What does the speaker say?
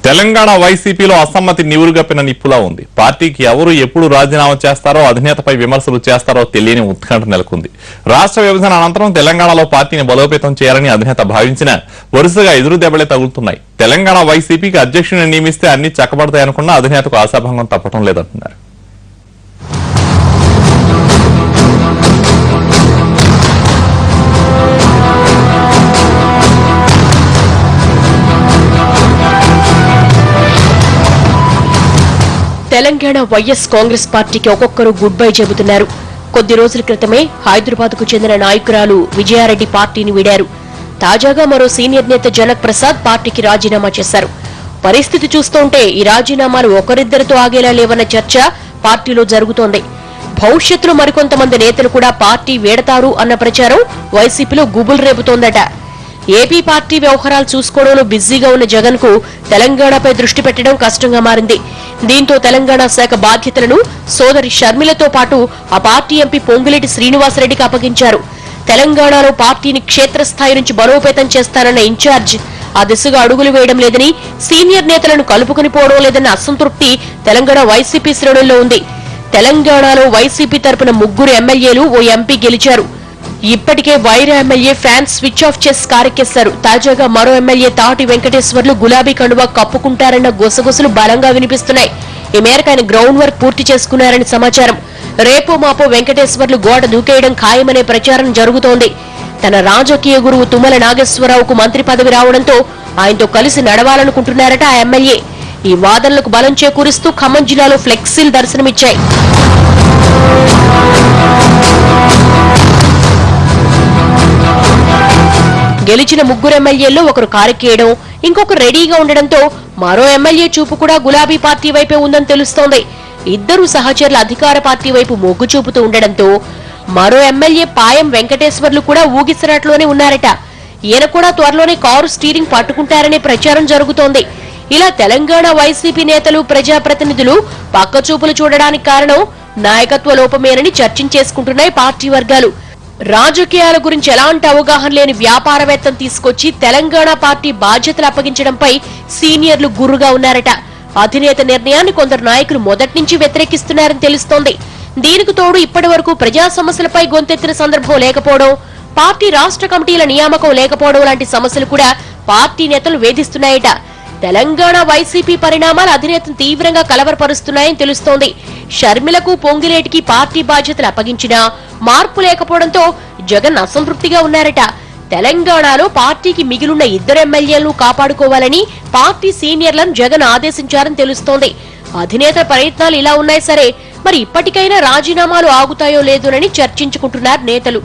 తెలంగాణ వైసీపీలో అసమ్మతి నివురుగప్పిన నిప్పులా ఉంది. పార్టీకి ఎవరు ఎప్పుడు రాజీనామా చేస్తారో, అధినేతపై విమర్శలు చేస్తారో తెలియని ఉత్కంఠ నెలకొంది. రాష్ట్ర విభజన అనంతరం తెలంగాణలో పార్టీని బలోపేతం చేయాలని అధినేత భావించిన వరుసగా ఎదురు దెబ్బలే తగులుతున్నాయి. తెలంగాణ వైసీపీకి అధ్యక్షుడిని నియమిస్తే అన్ని చక్కబడతాయనుకున్న అధినేతకు ఆశాభంగం తప్పటం లేదంటున్నారు. తెలంగాణ వైఎస్ కాంగ్రెస్ పార్టీకి ఒక్కొక్కరు గుడ్ బై చెబుతున్నారు. కొద్ది రోజుల క్రితమే హైదరాబాద్ కు చెందిన నాయకురాలు విజయారెడ్డి పార్టీని వీడారు. తాజాగా మరో సీనియర్ నేత జనక్ ప్రసాద్ పార్టీకి రాజీనామా చేశారు. పరిస్థితి చూస్తుంటే ఈ రాజీనామాలు ఒకరిద్దరితో ఆగేలా లేవన్న చర్చ పార్టీలో జరుగుతోంది. భవిష్యత్తులో మరికొంతమంది నేతలు కూడా పార్టీ వీడతారు అన్న ప్రచారం వైసీపీలో గుబులు రేపుతోందట. ఏపీ పార్టీ వ్యవహారాలు చూసుకోవడంలో బిజీగా ఉన్న జగన్ కు తెలంగాణపై దృష్టి పెట్టడం కష్టంగా మారింది. దీంతో తెలంగాణ శాఖ బాధ్యతలను సోదరి షర్మిలతో పాటు ఆ పార్టీ ఎంపీ పొంగులేటి శ్రీనివాసరెడ్డికి అప్పగించారు. తెలంగాణలో పార్టీని క్షేత్రస్థాయి నుంచి బలోపేతం చేస్తానన్న ఇన్ఛార్జ్ ఆ దిశగా అడుగులు వేయడం లేదని, సీనియర్ నేతలను కలుపుకుని పోవడం లేదన్న అసంతృప్తి తెలంగాణ వైసీపీ శ్రేణుల్లో ఉంది. తెలంగాణలో వైసీపీ తరపున 3 ఎమ్మెల్యేలు, ఓ ఎంపీ గెలిచారు. ఇప్పటికే Wyra MLA fans switch off చేసి కారెక్కేశారు. తాజాగా మరో ఎమ్మెల్యే తాటి వెంకటేశ్వర్లు గులాబీ కండువా కప్పుకుంటారన్న గుసగుసలు బలంగా వినిపిస్తున్నాయి. ఈ మేరకు ఆయన గ్రౌండ్ వర్క్ పూర్తి చేసుకున్నారని సమాచారం. రేపో మాపో వెంకటేశ్వర్లు గోడ దూకేయడం ఖాయమనే ప్రచారం జరుగుతోంది. తన రాజకీయ గురువు తుమ్మల నాగేశ్వరరావుకు మంత్రి పదవి రావడంతో ఆయనతో కలిసి నడవాలనుకుంటున్నారట ఆ ఎమ్మెల్యే. ఈ వాదనలకు బలం చేకూరుస్తూ ఖమ్మం జిల్లాలో ఫ్లెక్సీలు దర్శనమిచ్చాయి. గెలిచిన 3 ఎమ్మెల్యేల్లో ఒకరు కారెక్కేయడం, ఇంకొకరు రెడీగా ఉండడంతో మరో ఎమ్మెల్యే చూపు కూడా గులాబీ పార్టీ వైపే ఉందని తెలుస్తోంది. ఇద్దరు సహచరుల అధికార పార్టీ వైపు మొగ్గు చూపుతూ ఉండడంతో మరో ఎమ్మెల్యే పాయం వెంకటేశ్వర్లు కూడా ఊగిసరాట్లోనే ఉన్నారట. ఈయన కూడా త్వరలోనే కారు స్టీరింగ్ పట్టుకుంటారనే ప్రచారం జరుగుతోంది. ఇలా తెలంగాణ వైసీపీ నేతలు, ప్రజాప్రతినిధులు పక్కచూపులు చూడడానికి కారణం నాయకత్వ లోపమేనని చర్చించేసుకుంటున్నాయి పార్టీ వర్గాలు. రాజకీయాల గురించి ఎలాంటి అవగాహన లేని వ్యాపారవేత్తను తీసుకొచ్చి తెలంగాణ పార్టీ బాధ్యతలు అప్పగించడంపై సీనియర్లు గుర్రుగా ఉన్నారట. అధినేత నిర్ణయాన్ని కొందరు నాయకులు మొదటి నుంచి వ్యతిరేకిస్తున్నారని తెలుస్తోంది. దీనికి తోడు ఇప్పటి వరకు ప్రజా సమస్యలపై గొంతెత్తిన సందర్భం లేకపోవడం, పార్టీ రాష్ట్ర కమిటీల నియామకం లేకపోవడం లాంటి సమస్యలు కూడా పార్టీ నేతలు వేధిస్తున్నాయట. తెలంగాణ వైసీపీ పరిణామాలు అధినేతను తీవ్రంగా కలవరపరుస్తున్నాయని తెలుస్తోంది. షర్మిలకు, పొంగిలేటికి పార్టీ బాధ్యతలు అప్పగించినా మార్పు లేకపోవడంతో జగన్ అసంతృప్తిగా ఉన్నారట. తెలంగాణలో పార్టీకి మిగిలిన 2 ఎమ్మెల్యేలను కాపాడుకోవాలని పార్టీ సీనియర్లను జగన్ ఆదేశించారని తెలుస్తోంది. అధినేత ప్రయత్నాలు ఇలా ఉన్నాయి సరే, మరి ఇప్పటికైనా రాజీనామాలు ఆగుతాయో లేదోనని చర్చించుకుంటున్నారు నేతలు.